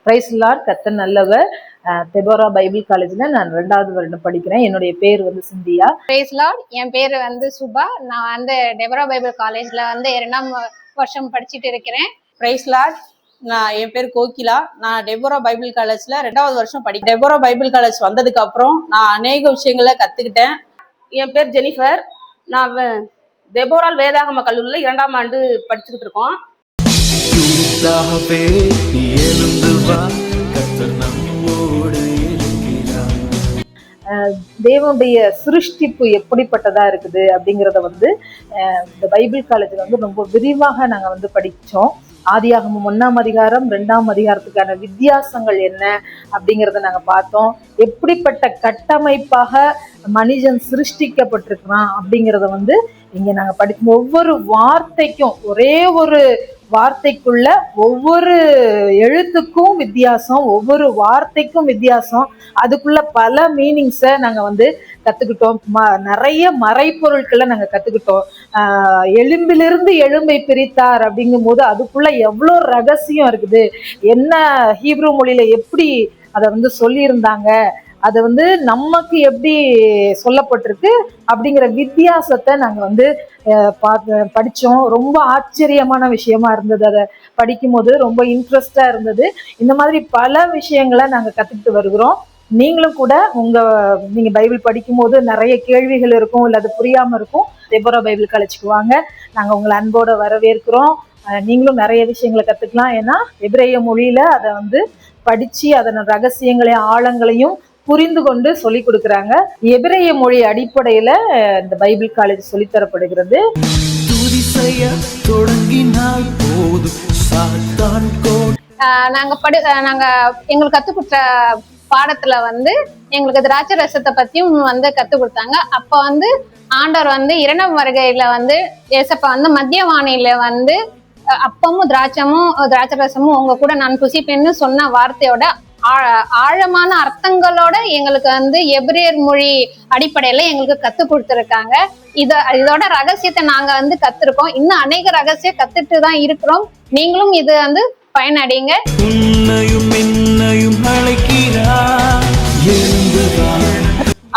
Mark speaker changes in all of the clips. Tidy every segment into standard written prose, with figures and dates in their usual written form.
Speaker 1: Price Lord. கர்த்தர் நல்லவர். Deborah Bible காலேஜ்ல நான் 2வது வருடம் படிக்கிறேன். என்னுடைய பேர் வந்து சிந்தியா.
Speaker 2: Price Lord. என் பேர் வந்து சுபா. நான் வந்து டெபோரா பைபிள் காலேஜ்ல வந்து 2ஆம் வருஷம் படிச்சுட்டு இருக்கிறேன்.
Speaker 3: Price Lord. என் பேர் கோகிலா. நான் டெபோரா பைபிள் காலேஜ்ல 2வது வருஷம் படிக்கிறேன். டெபோரா பைபிள் காலேஜ் வந்ததுக்கு அப்புறம் நான் அநேக விஷயங்களை கத்துக்கிட்டேன்.
Speaker 4: என் பேர் ஜெனிஃபர். நான் தெபோரா வேதாகம கல்லூரியில் 2ஆம் ஆண்டு படிச்சுக்கிட்டு இருக்கோம்.
Speaker 1: தேவனுடைய சிருஷ்டிப்பு எப்படிப்பட்டதா இருக்குது அப்படிங்கிறத வந்து இந்த பைபிள் காலேஜ்ல வந்து ரொம்ப விரிவாக நாங்க வந்து படிச்சோம். ஆதியாகமம் 1ஆம் அதிகாரம் 2ஆம் அதிகாரத்துக்கான வித்தியாசங்கள் என்ன அப்படிங்கிறத நாங்க பார்த்தோம். எப்படிப்பட்ட கட்டமைப்பாக மனிதன் சிருஷ்டிக்கப்பட்டிருக்கிறான் அப்படிங்கிறத வந்து இங்க நாங்க படிக்கும். ஒவ்வொரு வார்த்தைக்கும், ஒரே ஒரு வார்த்தைக்குள்ள ஒவ்வொரு எழுத்துக்கும் வித்தியாசம், ஒவ்வொரு வார்த்தைக்கும் வித்தியாசம், அதுக்குள்ள பல மீனிங்ஸை நாங்க வந்து கத்துக்கிட்டோம். நிறைய மறைப்பொருட்களை நாங்க கத்துக்கிட்டோம். எலும்பிலிருந்து எலும்பை பிரித்தார் அப்படிங்கும் போது அதுக்குள்ள எவ்வளோ ரகசியம் இருக்குது, என்ன ஹீப்ரு மொழியில எப்படி அதை வந்து சொல்லியிருந்தாங்க, அது வந்து நமக்கு எப்படி சொல்லப்பட்டிருக்கு அப்படிங்கிற வித்தியாசத்தை நாங்கள் வந்து படித்தோம். ரொம்ப ஆச்சரியமான விஷயமா இருந்தது. அதை படிக்கும் போது ரொம்ப இன்ட்ரெஸ்டாக இருந்தது. இந்த மாதிரி பல விஷயங்களை நாங்கள் கற்றுக்கிட்டு வருகிறோம். நீங்களும் கூட நீங்கள் பைபிள் படிக்கும் போது நிறைய கேள்விகள் இருக்கும், இல்லை அது புரியாமல் இருக்கும். தெபோரா பைபிள் காலேஜுக்கு வாங்க, நாங்கள் உங்களை அன்போடு வரவேற்கிறோம். நீங்களும் நிறைய விஷயங்களை கற்றுக்கலாம். ஏன்னா எபிரேய மொழியில் அதை வந்து படித்து அதன் ரகசியங்களையும் ஆழங்களையும் புரிந்து கொண்டு சொல்லி கொடுக்குறாங்க. எபிரேய மொழி அடிப்படையில இந்த பைபிள் காலேஜ் சொல்லித்தரப்படுகிறது.
Speaker 2: நாங்க எங்களுக்கு கத்து கொடுத்த பாடத்துல வந்து எங்களுக்கு திராட்சை ரசத்தை பத்தியும் வந்து கத்து கொடுத்தாங்க. அப்ப வந்து ஆண்டவர் வந்து 2ஆம் வருகையில வந்து ஏசப்பா வந்து மத்திய வாணியில வந்து அப்பமும் திராட்சை ரசமும் உங்க கூட நான் புசிப்பேன்னு சொன்ன வார்த்தையோட ஆழமான அர்த்தங்களோட எங்களுக்கு வந்து எபிரேயர் மொழி அடிப்படையில எங்களுக்கு கத்து கொடுத்துருக்காங்க. இதோட ரகசியத்தை நாங்க வந்து கத்துருக்கோம். இன்னும் அநேக ரகசியம் கத்துட்டு தான் இருக்கிறோம். நீங்களும் இது வந்து பயனடைங்க.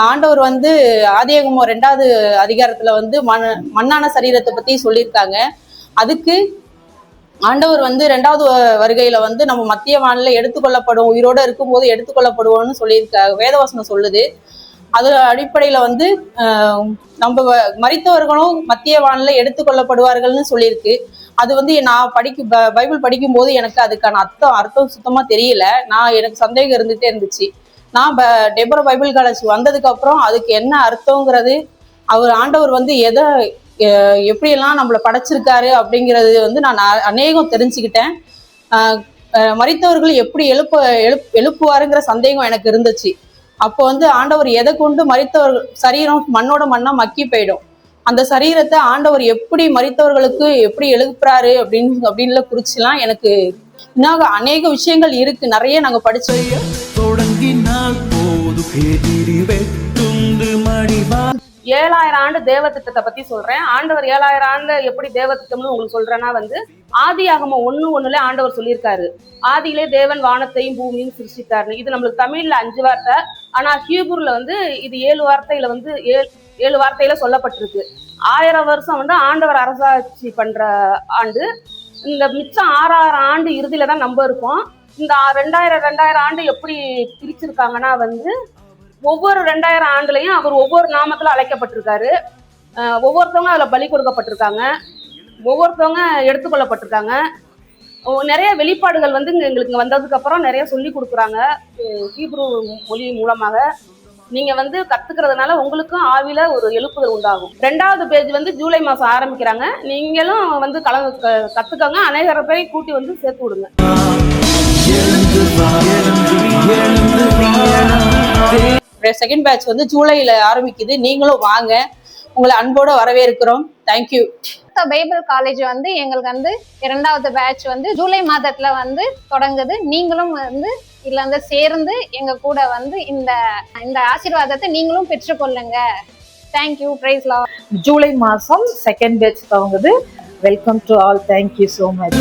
Speaker 3: ஆண்டவர் வந்து ஆதியாகமம் 2வது அதிகாரத்துல வந்து மண்ணான சரீரத்தை பத்தி சொல்லியிருக்காங்க. அதுக்கு ஆண்டவர் வந்து 2வது வருகையில வந்து நம்ம மத்திய வானில எடுத்துக்கொள்ளப்படும், உயிரோட இருக்கும்போது எடுத்துக்கொள்ளப்படுவோம்னு சொல்லியிருக்காங்க. வேதவசனம் சொல்லுது. அது அடிப்படையில வந்து நம்ம மரித்தவர்களும் மத்திய வானில எடுத்துக்கொள்ளப்படுவார்கள்னு சொல்லியிருக்கு. அது வந்து நான் பைபிள் படிக்கும் போது எனக்கு அதுக்கான அர்த்தம் சுத்தமா தெரியல. எனக்கு சந்தேகம் இருந்துட்டே இருந்துச்சு. நான் டெபோரா பைபிள் காலேஜ் வந்ததுக்கு அப்புறம் அதுக்கு என்ன அர்த்தங்கிறது, ஆண்டவர் வந்து எப்படியெல்லாம் நம்மளை படைச்சிருக்காரு அப்படிங்கிறது வந்து நான் அநேகம் தெரிஞ்சுக்கிட்டேன். மரித்தவர்கள் எப்படி எழுப்புவாருங்கிற சந்தேகம் எனக்கு இருந்துச்சு. அப்போ வந்து ஆண்டவர் எதை கொண்டு மரித்தவர்கள் சரீரம் மண்ணோட மண்ணா மக்கி போயிடும், அந்த சரீரத்தை ஆண்டவர் எப்படி மரித்தவர்களுக்கு எப்படி எழுப்புறாரு அப்படின்னு குறிச்சுலாம் எனக்கு இன்னும் அநேக விஷயங்கள் இருக்கு. நிறைய நாங்க படிச்சு
Speaker 4: 7000 ஆண்டு தேவ திட்டத்தை பத்தி சொல்றேன். ஆண்டவர் 7000 ஆண்டு எப்படி தேவ திட்டம்னு உங்களுக்கு சொல்றேன்னா வந்து ஆதியாகமம் 1:1 ஆண்டவர் சொல்லியிருக்காரு, ஆதியிலே தேவன் வானத்தையும் பூமியும் சிருஷ்டித்தார்னு. இது நம்மளுக்கு தமிழ்ல 5 வார்த்தை, ஆனா ஹீப்ருல வந்து இது 7 வார்த்தையில வந்து 7 வார்த்தையில சொல்லப்பட்டிருக்கு. 1000 வருஷம் வந்து ஆண்டவர் அரசாட்சி பண்ற ஆண்டு. இந்த மிச்சம் 6000 ஆண்டு இறுதியில தான் நம்ம இருக்கோம். இந்த 2000 ஆண்டு எப்படி பிரிச்சிருக்காங்கன்னா வந்து ஒவ்வொரு 2000 ஆண்டுலையும் அவர் ஒவ்வொரு நாமத்துல அழைக்கப்பட்டிருக்காரு. ஒவ்வொருத்தவங்க அதுல பலி கொடுக்கப்பட்டிருக்காங்க, ஒவ்வொருத்தவங்க எடுத்துக்கொள்ளப்பட்டிருக்காங்க. நிறைய வெளிப்பாடுகள் வந்து எங்களுக்கு வந்ததுக்கு அப்புறம் நிறைய சொல்லி கொடுக்குறாங்க ஹீப்ரு மொழி மூலமாக. நீங்க வந்து கத்துக்கிறதுனால உங்களுக்கும் ஆவில ஒரு எழுப்புதல் உண்டாகும். 2வது பேஜ் வந்து ஜூலை மாசம் ஆரம்பிக்கிறாங்க. நீங்களும் வந்து கத்துக்கோங்க. அநேகரை பேரை கூட்டி வந்து சேர்த்து விடுங்க.
Speaker 3: செகண்ட் பேட்ச் வந்து ஜூலைல ஆரம்பிக்குது. நீங்களும் வாங்க, உங்களை அன்போட வரவேற்கிறோம். தேங்க்யூ.
Speaker 2: பைபிள் காலேஜ் வந்து எங்களுக்கு வந்து 2வது பேட்ச் வந்து ஜூலை மாதத்துல வந்து தொடங்குது. நீங்களும் வந்து இதுல வந்து சேர்ந்து எங்க கூட வந்து இந்த ஆசீர்வாதத்தை நீங்களும் பெற்றுக்கொள்ளுங்க. தேங்க்யூ. Praise Lord.
Speaker 1: ஜூலை மாசம் செகண்ட் பேட்ச் துவங்குது. Welcome to all. Thank you so much.